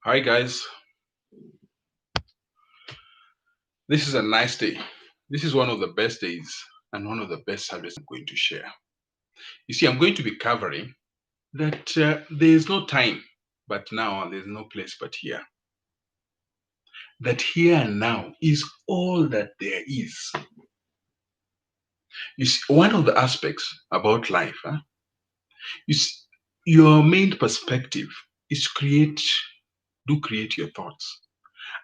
Hi guys, this is a nice day. This is one of the best days and one of the best services I'm going to share. You see, I'm going to be covering that there is no time but now, there's no place but here. That here and now is all that there is. You see, one of the aspects about life, you see, your main perspective is do create your thoughts.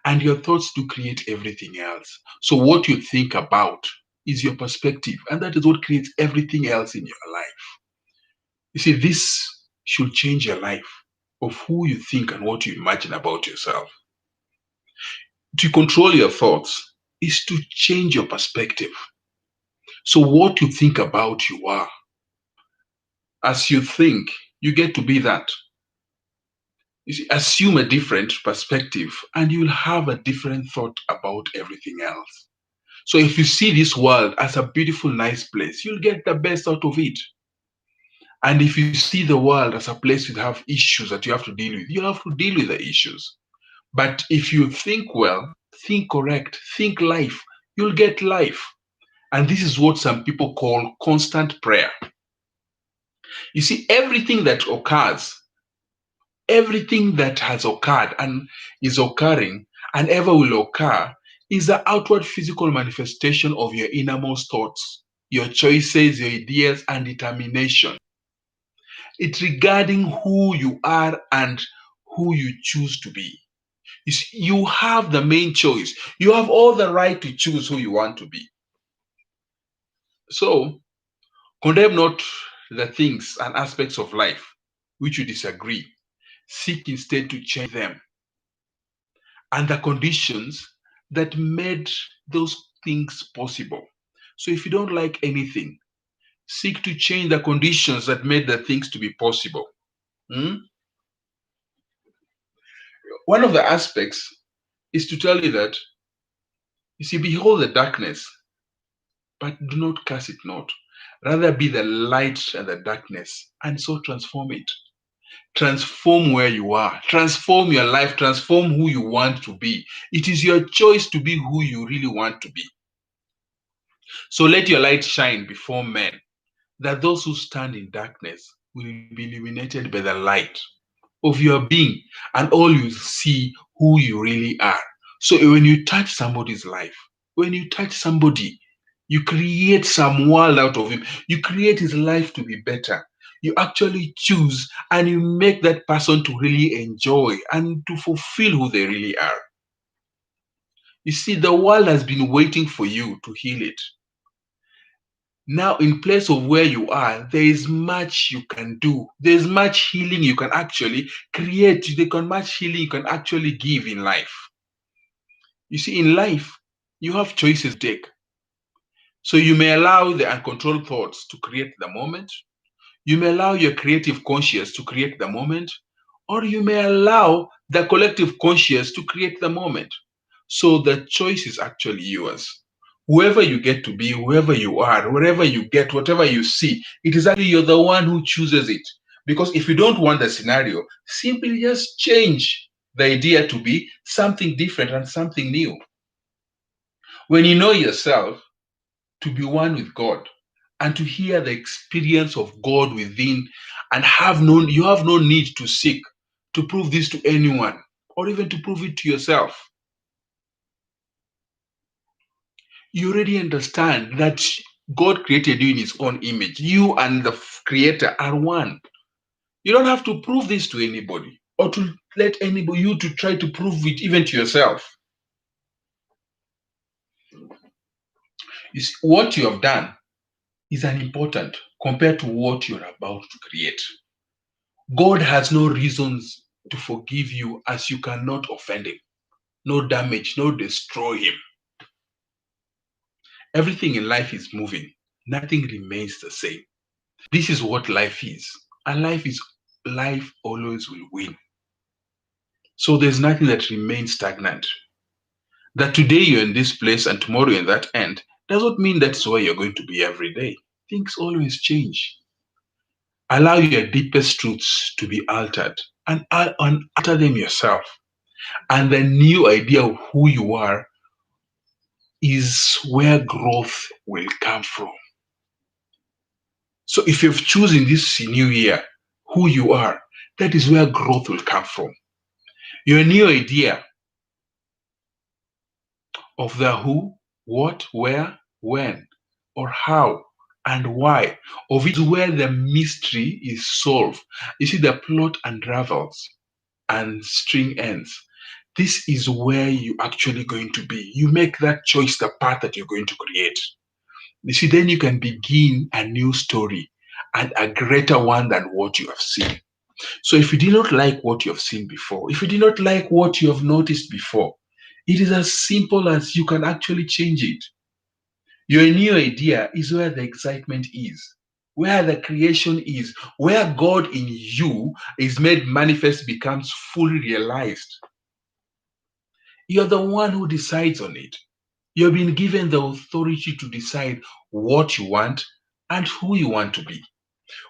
And your thoughts do create everything else. So what you think about is your perspective, and that is what creates everything else in your life. You see, this should change your life of who you think and what you imagine about yourself. To control your thoughts is to change your perspective. So what you think about you are. As you think, you get to be that. You see, assume a different perspective and you'll have a different thought about everything else. So if you see this world as a beautiful, nice place, you'll get the best out of it. And if you see the world as a place you have issues that you have to deal with, you'll have to deal with the issues. But if you think well, think correct, think life, you'll get life. And this is what some people call constant prayer. You see, everything that has occurred and is occurring and ever will occur is the outward physical manifestation of your innermost thoughts, your choices, your ideas, and determination. It's regarding who you are and who you choose to be. You see, you have the main choice. You have all the right to choose who you want to be. So, condemn not the things and aspects of life which you disagree. Seek instead to change them and the conditions that made those things possible. So, if you don't like anything, seek to change the conditions that made the things to be possible. Hmm? One of the aspects is to tell you that, you see, behold the darkness, but do not curse it not. Rather be the light and the darkness, and so transform it. Transform where you are, transform your life, transform who you want to be. It is your choice to be who you really want to be. So let your light shine before men, that those who stand in darkness will be illuminated by the light of your being, and all you see who you really are. So when you touch somebody's life, when you touch somebody, you create some world out of him. You create his life to be better. You actually choose and you make that person to really enjoy and to fulfill who they really are. You see, the world has been waiting for you to heal it. Now, in place of where you are, there is much you can do. There's much healing you can actually create. There can much healing you can actually give in life. You see, in life, you have choices to take. So you may allow the uncontrolled thoughts to create the moment. You may allow your creative conscious to create the moment, or you may allow the collective conscious to create the moment. So the choice is actually yours. Whoever you get to be, whoever you are, wherever you get, whatever you see, it is actually you're the one who chooses it. Because if you don't want the scenario, simply just change the idea to be something different and something new. When you know yourself to be one with God and to hear the experience of God within and you have no need to seek to prove this to anyone or even to prove it to yourself. You already understand that God created you in his own image. You and the creator are one. You don't have to prove this to anybody or to let anybody you to try to prove it even to yourself. What you have done is unimportant compared to what you're about to create. God has no reasons to forgive you as you cannot offend him, no damage, no destroy him. Everything in life is moving, nothing remains the same. This is what life is. And life always will win. So there's nothing that remains stagnant. That today you're in this place and tomorrow you're in that end does not mean that's where you're going to be every day. Things always change. Allow your deepest truths to be altered and alter them yourself. And the new idea of who you are is where growth will come from. So if you've chosen this new year who you are, that is where growth will come from. Your new idea of the who, what, where, when, or how, and why of it is where the mystery is solved. You see, the plot unravels and string ends. This is where you're actually going to be. You make that choice, the path that you're going to create. You see, then you can begin a new story and a greater one than what you have seen. So if you did not like what you have seen before, if you did not like what you have noticed before, it is as simple as you can actually change it. Your new idea is where the excitement is, where the creation is, where God in you is made manifest, becomes fully realized. You're the one who decides on it. You've been given the authority to decide what you want and who you want to be.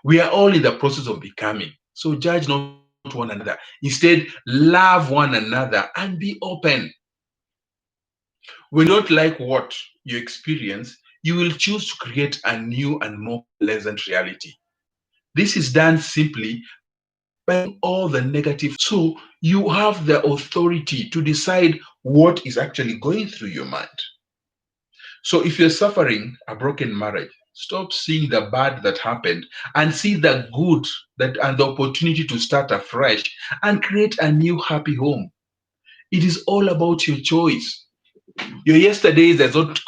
We are all in the process of becoming. So judge not one another. Instead, love one another and be open. When you don't like what you experience, you will choose to create a new and more pleasant reality. This is done simply by removing all the negative. So you have the authority to decide what is actually going through your mind. So if you're suffering a broken marriage, stop seeing the bad that happened and see the good that and the opportunity to start afresh and create a new happy home. It is all about your choice. Your yesterday does not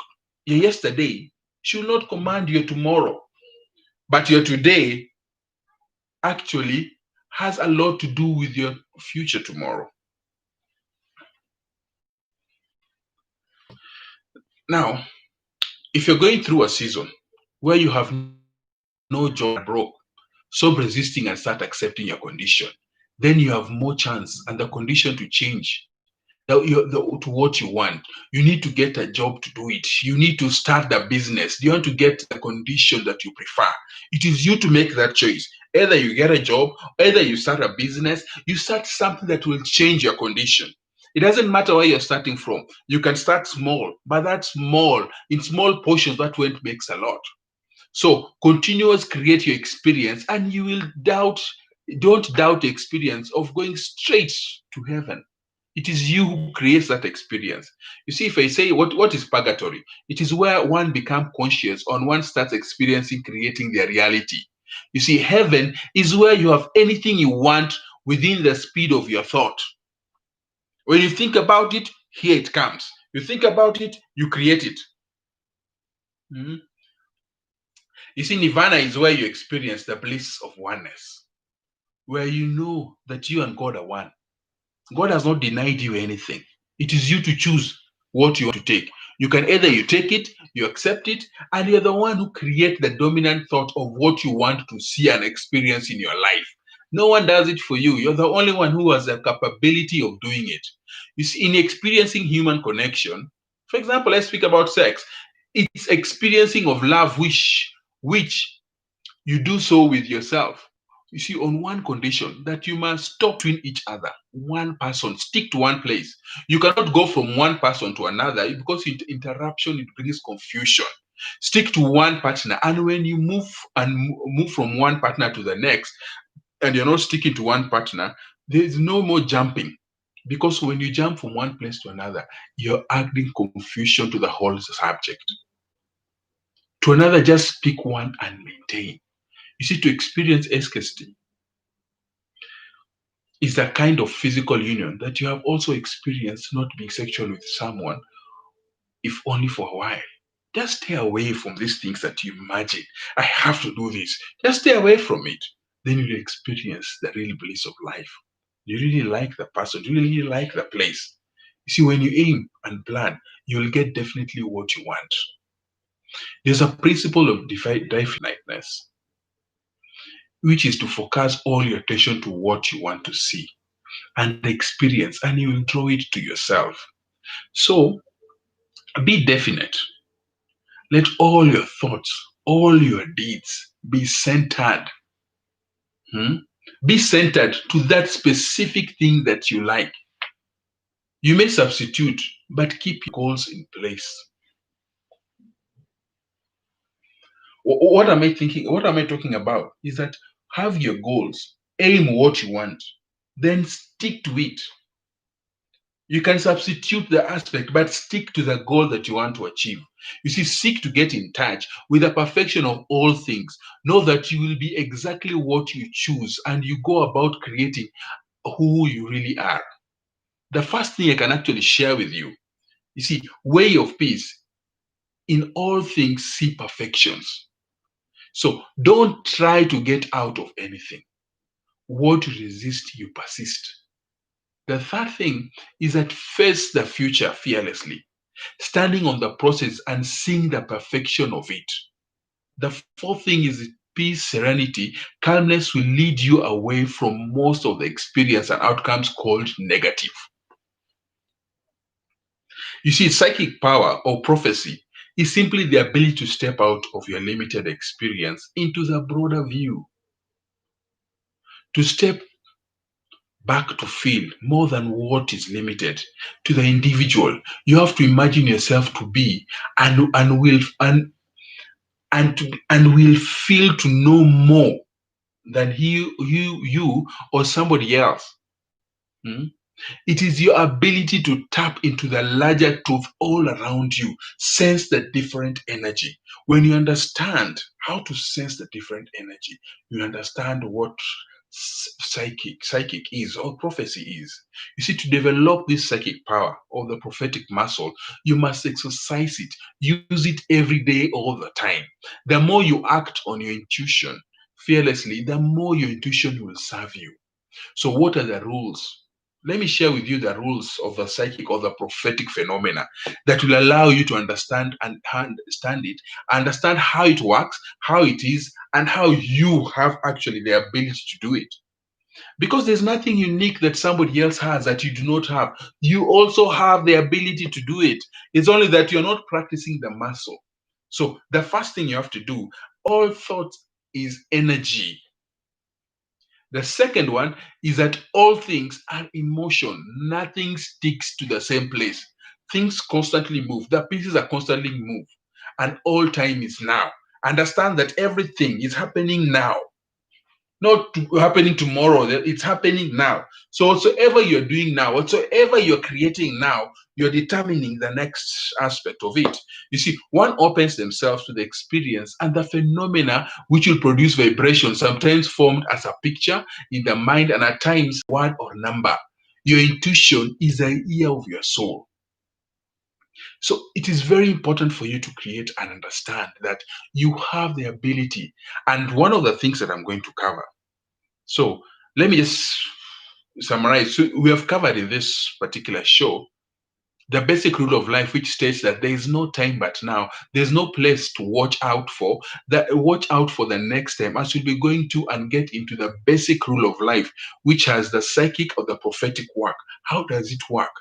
your yesterday should not command your tomorrow, but your today actually has a lot to do with your future tomorrow. Now, if you're going through a season where you have no job, broke, stop resisting and start accepting your condition. Then you have more chance and the condition to change to what you want. You need to get a job to do it. You need to start the business. You want to get the condition that you prefer. It is you to make that choice. Either you get a job, either you start a business, you start something that will change your condition. It doesn't matter where you're starting from. You can start small, but that small, in small portions, that won't makes a lot. So continuous create your experience and you will don't doubt the experience of going straight to heaven. It is you who creates that experience. You see, if I say what is purgatory, it is where one becomes conscious and one starts experiencing creating their reality. You see, heaven is where you have anything you want within the speed of your thought. When you think about it, here it comes. You think about it, you create it. Mhm. You see, nirvana is where you experience the bliss of oneness, where you know that you and God are one. God has not denied you anything. It is you to choose what you want to take. You can either you take it, you accept it, and you're the one who create the dominant thought of what you want to see and experience in your life. No one does it for you. You're the only one who has the capability of doing it. You see, in experiencing human connection, for example, let's speak about sex. It's experiencing of love which you do so with yourself. You see, on one condition that you must stop between each other. One person, stick to one place. You cannot go from one person to another because interruption it brings confusion. Stick to one partner, and when you move from one partner to the next, and you're not sticking to one partner, there is no more jumping. Because when you jump from one place to another, you're adding confusion to the whole subject. To another, just pick one and maintain. You see, to experience ecstasy is a kind of physical union that you have also experienced not being sexual with someone, if only for a while. Just stay away from these things that you imagine. I have to do this. Just stay away from it. Then you'll experience the real bliss of life. You really like the person, you really like the place. You see, when you aim and plan, you'll get definitely what you want. There's a principle of definiteness, which is to focus all your attention to what you want to see and experience, and you will draw it to yourself. So be definite. Let all your thoughts, all your deeds be centered. hmm? Be centered to that specific thing that you like. You may substitute, but keep your goals in place. What am I thinking? What am I talking about? Is that have your goals, aim what you want, then stick to it. You can substitute the aspect, but stick to the goal that you want to achieve. You see, seek to get in touch with the perfection of all things. Know that you will be exactly what you choose, and you go about creating who you really are. The first thing I can actually share with you, you see, way of peace, in all things, see perfections. So don't try to get out of anything. What you resist, you persist. The third thing is that face the future fearlessly, standing on the process and seeing the perfection of it. The fourth thing is peace, serenity, calmness will lead you away from most of the experience and outcomes called negative. You see, psychic power or prophecy is simply the ability to step out of your limited experience into the broader view, to step back to feel more than what is limited to the individual. You have to imagine yourself to be and will feel to know more than you or somebody else. Hmm? It is your ability to tap into the larger truth all around you, sense the different energy. When you understand how to sense the different energy, you understand what psychic is or prophecy is. You see, to develop this psychic power or the prophetic muscle, you must exercise it, use it every day, all the time. The more you act on your intuition fearlessly, the more your intuition will serve you. So, what are the rules? Let me share with you the rules of the psychic or the prophetic phenomena that will allow you to understand and understand it, understand how it works, how it is, and how you have actually the ability to do it. Because there's nothing unique that somebody else has that you do not have. You also have the ability to do it. It's only that you're not practicing the muscle. So the first thing you have to do, all thought is energy. The second one is that all things are in motion. Nothing sticks to the same place. Things constantly move. The pieces are constantly moved. And all time is now. Understand that everything is happening now, not happening tomorrow. That it's happening now. So whatsoever you're doing now, whatsoever you're creating now, you're determining the next aspect of it. You see, one opens themselves to the experience and the phenomena which will produce vibration, sometimes formed as a picture in the mind and at times word or number. Your intuition is the ear of your soul. So it is very important for you to create and understand that you have the ability. And one of the things that I'm going to cover, so let me just summarize. So we have covered in this particular show the basic rule of life, which states that there is no time but now. There's no place to watch out for. That watch out for the next time, as we'll be going to and get into the basic rule of life, which has the psychic or the prophetic work. How does it work?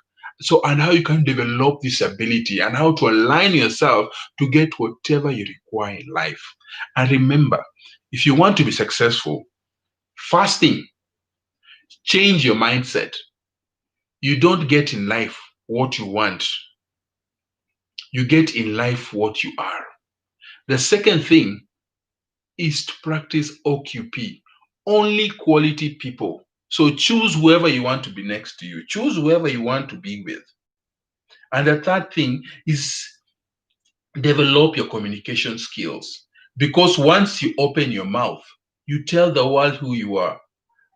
So, and how you can develop this ability and how to align yourself to get whatever you require in life. And remember, if you want to be successful, fasting, change your mindset. You don't get in life what you want, you get in life what you are. The second thing is to practice OQP, only quality people. So choose whoever you want to be next to you, choose whoever you want to be with. And the third thing is develop your communication skills. Because once you open your mouth, you tell the world who you are.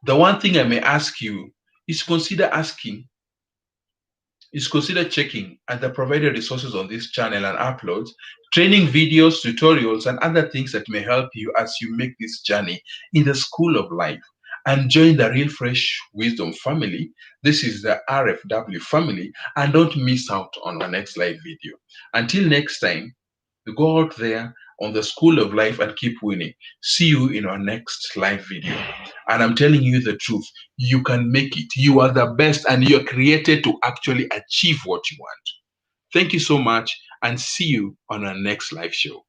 The one thing I may ask you is consider checking and the provided resources on this channel and uploads, training videos, tutorials, and other things that may help you as you make this journey in the school of life. And join the Real Fresh Wisdom family. This is the RFW family, and don't miss out on our next live video. Until next time, go out there on the school of life and keep winning. See you in our next live video. And I'm telling you the truth, you can make it. You are the best and you're created to actually achieve what you want. Thank you so much and see you on our next live show.